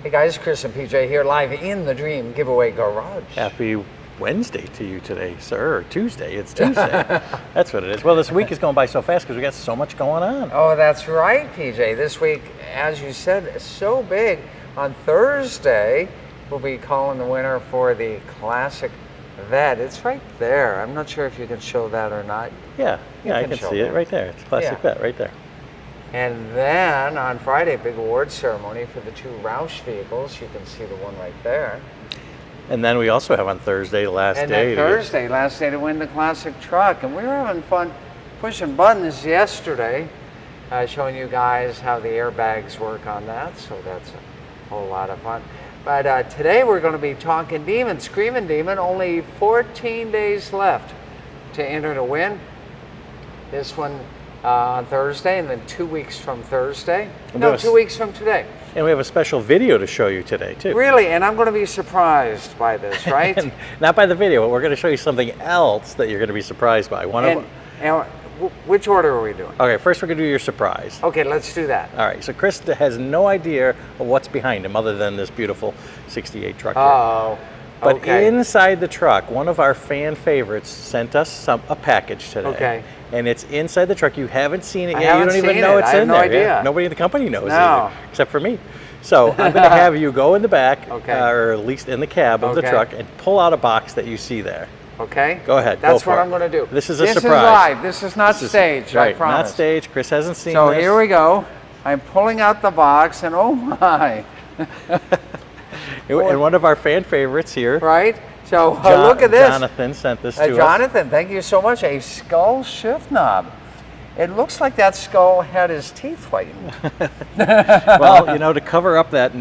Hey guys, Chris and PJ here live in the Dream Giveaway Garage. Happy Wednesday to you today, sir, or Tuesday. It's Tuesday. That's what it is. Well, this week is going by so fast because we got so much going on. Oh, that's right, PJ. This week, as you said, is so big. On Thursday, we'll be calling the winner for the classic Corvette. It's right there. I'm not sure if you can show that or not. Yeah, I can see it right there. It's classic Corvette right there. And then on Friday, big award ceremony for the two Roush vehicles. You can see the one right there. And then we also have on Thursday, last day to win the classic truck. And we were having fun pushing buttons yesterday, showing you guys how the airbags work on that. So that's a whole lot of fun. But today we're going to be talking Demon, Screaming Demon. Only 14 days left to enter to win. This one on Thursday, and then 2 weeks from Thursday. No, 2 weeks from today. And we have a special video to show you today, too. Really? And I'm going to be surprised by this, right? And not by the video, but we're going to show you something else that you're going to be surprised by. Which order are we doing? Okay, first we're going to do your surprise. Okay, let's do that. All right, so Chris has no idea of what's behind him other than this beautiful 68 truck here. Oh, But okay. inside the truck, one of our fan favorites sent us a package today. Okay. And it's inside the truck. You haven't seen it yet. I You don't even know it's in there. I have no idea. Yeah. Nobody in the company knows either, except for me. So I'm going to have you go in the back, or at least in the cab of the truck, and pull out a box that you see there. Okay. Go ahead. That's go what for I'm going to do. This is a surprise. This is live. This is not staged. Right, I promise. not staged. Chris hasn't seen this. So this. here we go. I'm pulling out the box, and oh my. And one of our fan favorites here. Right. So look at this. Jonathan sent this to us. Jonathan, thank you so much. A skull shift knob. It looks like that skull had his teeth whitened. Well, you know, to cover up that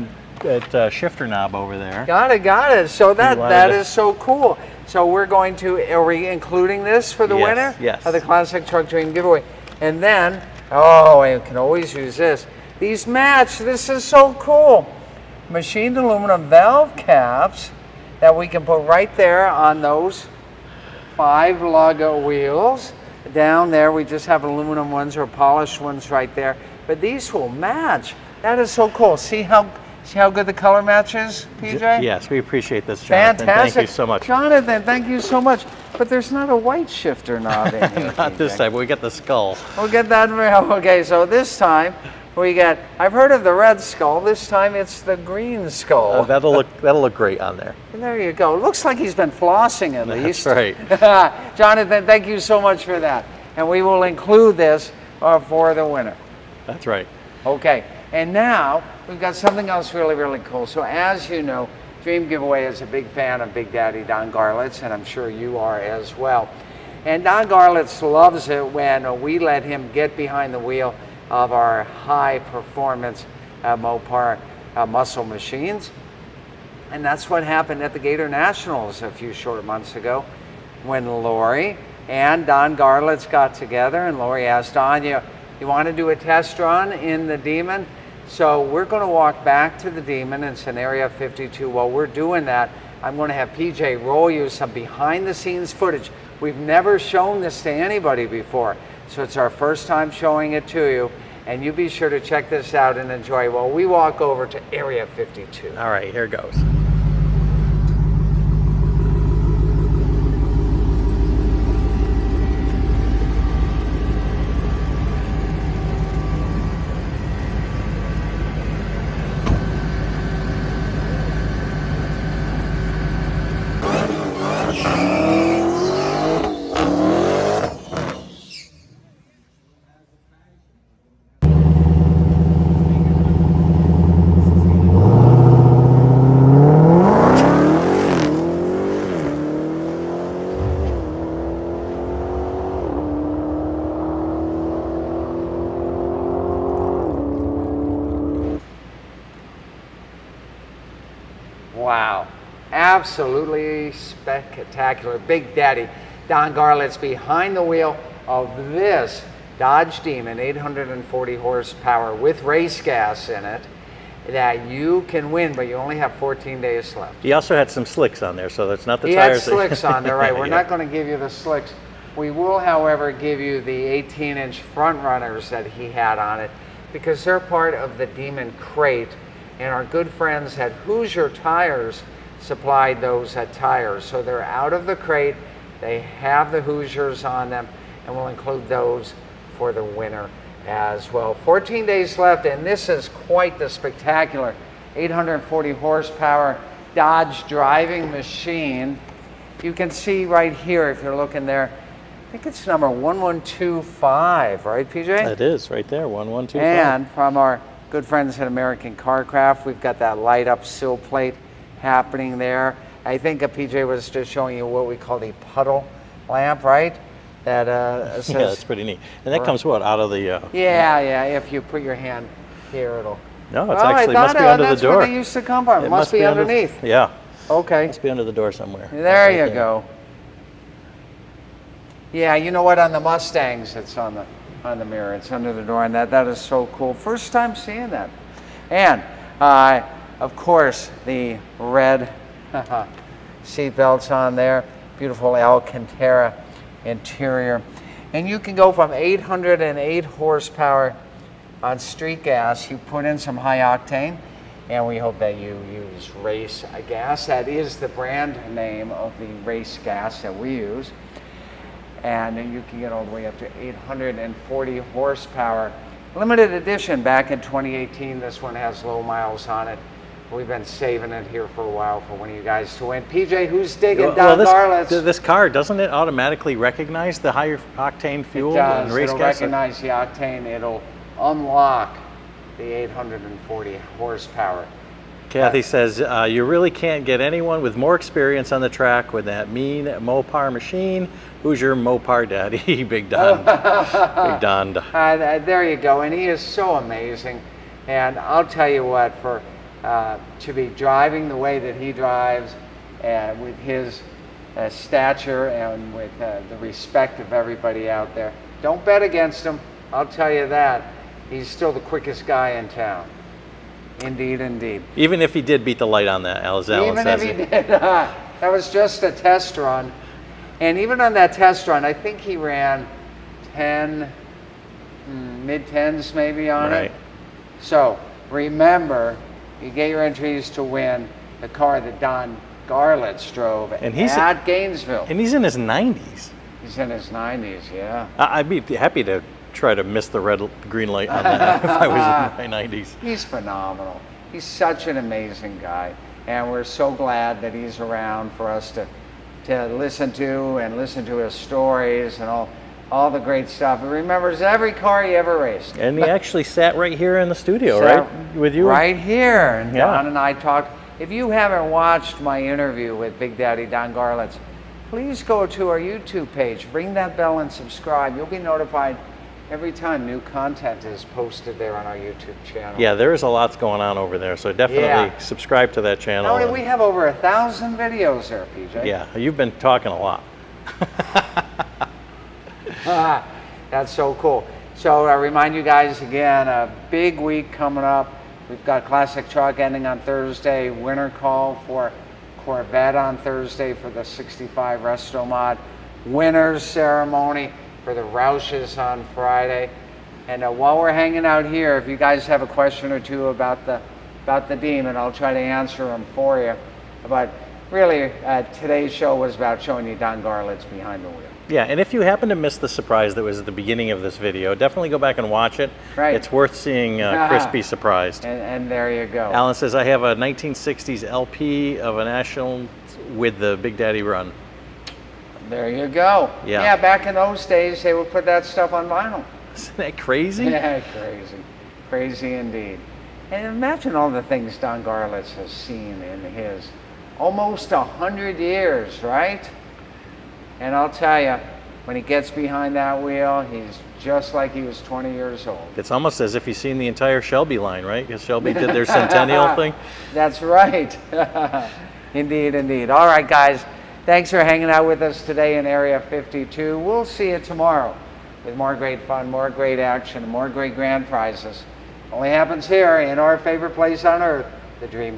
shifter knob over there. Got it. So that is so cool. So we're going to, are we including this for the winner? Yes. Of the Classic Truck Dream Giveaway. And then, oh, I can always use this. These match. This is so cool. Machined aluminum valve caps that we can put right there on those 5 lug wheels. Down there, we just have aluminum ones or polished ones right there. But these will match. That is so cool. See how good the color matches, PJ? Yes, we appreciate this, Jonathan. Fantastic. Thank you so much. Jonathan, thank you so much. But there's not a white shifter knob in here. Not this time, but we got the skull. We'll get that. Okay, so this time we got, I've heard of the red skull. This time it's the green skull. That'll look great on there. And there you go. Looks like he's been flossing at least. That's right. Jonathan, thank you so much for that. And we will include this for the winner. That's right. Okay, and now we've got something else really, really cool. So as you know, Dream Giveaway is a big fan of Big Daddy Don Garlits, and I'm sure you are as well. And Don Garlits loves it when we let him get behind the wheel of our high-performance Mopar muscle machines. And that's what happened at the Gator Nationals a few short months ago when Lori and Don Garlits got together, and Lori asked Don, you want to do a test run in the Demon? So we're going to walk back to the Demon. It's in Area 52. While we're doing that, I'm going to have PJ roll you some behind-the-scenes footage. We've never shown this to anybody before, so it's our first time showing it to you. And you be sure to check this out and enjoy while we walk over to Area 52. All right, here goes. Wow, absolutely spectacular. Big Daddy Don Garlits behind the wheel of this Dodge Demon, 840 horsepower with race gas in it, that you can win, but you only have 14 days left. He also had some slicks on there, so that's not the he tires. He had slicks on there, right. We're Yeah. not going to give you the slicks. We will, however, give you the 18-inch front runners that he had on it, because they're part of the Demon crate and our good friends at Hoosier Tires supplied those tires. So they're out of the crate. They have the Hoosiers on them, and we'll include those for the winter as well. 14 days left, and this is quite the spectacular 840 horsepower Dodge driving machine. You can see right here, if you're looking there, I think it's number 1125, right, PJ? It is right there, 1125. And from our good friends at American Carcraft, we've got that light up sill plate happening there. I think PJ was just showing you what we call the puddle lamp, right? That says, yeah, that's pretty neat. And that comes what, out of the... yeah, if you put your hand here, it'll... No, it's actually must be under the door. That's where they used to come from. It must be underneath. Yeah. Okay. Must be under the door somewhere. There you go. Yeah, you know what? On the Mustangs, it's on the mirror. It's under the door, and that is so cool. First time seeing that. And of course, the red seat belts on there. Beautiful Alcantara interior, and you can go from 808 horsepower on street gas. You put in some high octane, and we hope that you use race gas. That is the brand name of the race gas that we use. And then you can get all the way up to 840 horsepower. Limited edition back in 2018. This one has low miles on it. We've been saving it here for a while for one of you guys to win. PJ, who's digging Don Garlits? This car, doesn't it automatically recognize the higher octane fuel and race gas? It'll recognize the octane. It'll unlock the 840 horsepower. Kathy says, you really can't get anyone with more experience on the track with that mean Mopar machine. Who's your Mopar daddy? Big Don. Big Don. There you go. And he is so amazing. And I'll tell you what, for to be driving the way that he drives, with his stature and with the respect of everybody out there, don't bet against him. I'll tell you that. He's still the quickest guy in town. Indeed, indeed. Even if he did beat the light on that, Alan says. Even if he did. That was just a test run. And even on that test run, I think he ran 10, mid-10s maybe on it. So remember, you get your entries to win the car that Don Garlits drove at Gainesville. And he's in his 90s. He's in his 90s, yeah. I'd be happy to try to miss the green light on that if I was in my 90s. He's phenomenal. He's such an amazing guy, and we're so glad that he's around for us to listen to and listen to his stories and all the great stuff. He remembers every car he ever raced. And he actually sat right here in the studio, right? With you? Right here. And Don and I talked. If you haven't watched my interview with Big Daddy Don Garlits, please go to our YouTube page, ring that bell and subscribe. You'll be notified every time new content is posted there on our YouTube channel. Yeah, there is a lot going on over there, so definitely subscribe to that channel. No, we have over 1,000 videos there, PJ. Yeah, you've been talking a lot. That's so cool. So I remind you guys again, a big week coming up. We've got Classic Truck ending on Thursday, winter call for Corvette on Thursday for the 65 Resto Mod, winners ceremony for the Roushes on Friday. And while we're hanging out here, if you guys have a question or two about the Demon, I'll try to answer them for you. But really, today's show was about showing you Don Garlits behind the wheel. Yeah, and if you happen to miss the surprise that was at the beginning of this video, definitely go back and watch it. Right. It's worth seeing Chris be surprised. And there you go. Alan says, I have a 1960s LP of a National with the Big Daddy run. There you go. Yeah, back in those days, they would put that stuff on vinyl. Isn't that crazy? Yeah, crazy. Crazy indeed. And imagine all the things Don Garlits has seen in his almost 100 years, right? And I'll tell you, when he gets behind that wheel, he's just like he was 20 years old. It's almost as if he's seen the entire Shelby line, right? Because Shelby did their centennial thing. That's right. Indeed, indeed. All right, guys. Thanks for hanging out with us today in Area 52. We'll see you tomorrow with more great fun, more great action, more great grand prizes. Only happens here in our favorite place on earth, the Dream